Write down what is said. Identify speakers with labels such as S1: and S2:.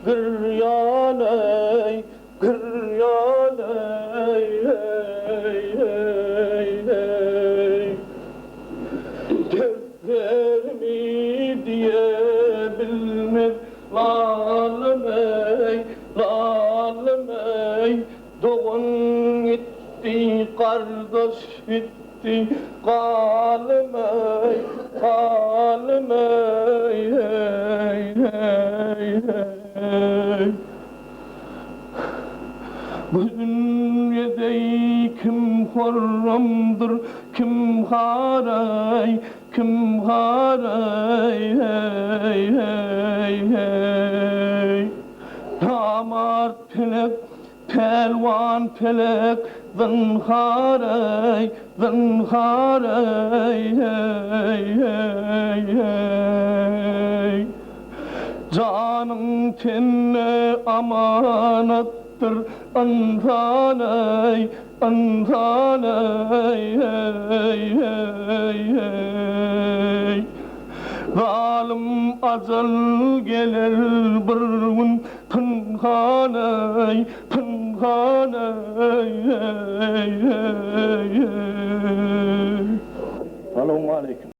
S1: Gıryaney, gıryaney, hey, hey, hey. Dertlerimi diyebilmez lalım ey, lalım ey. Doğun gitti, kardeş gitti, kalım ey, kalım ey, hey, hey, hey. Bu dünyada kim hurramdır, kim haray, kim haray, hey, hey, hey. Damart pelek, pelvan pelek, zinharay, zinharay, hey, hey, hey. Canın tenine amanattır, antanay, antanay, hey, hey, hey. Zalim acel gelir bir gün, pınhanay, pınhanay, hey, hey, hey. Selamun aleyküm.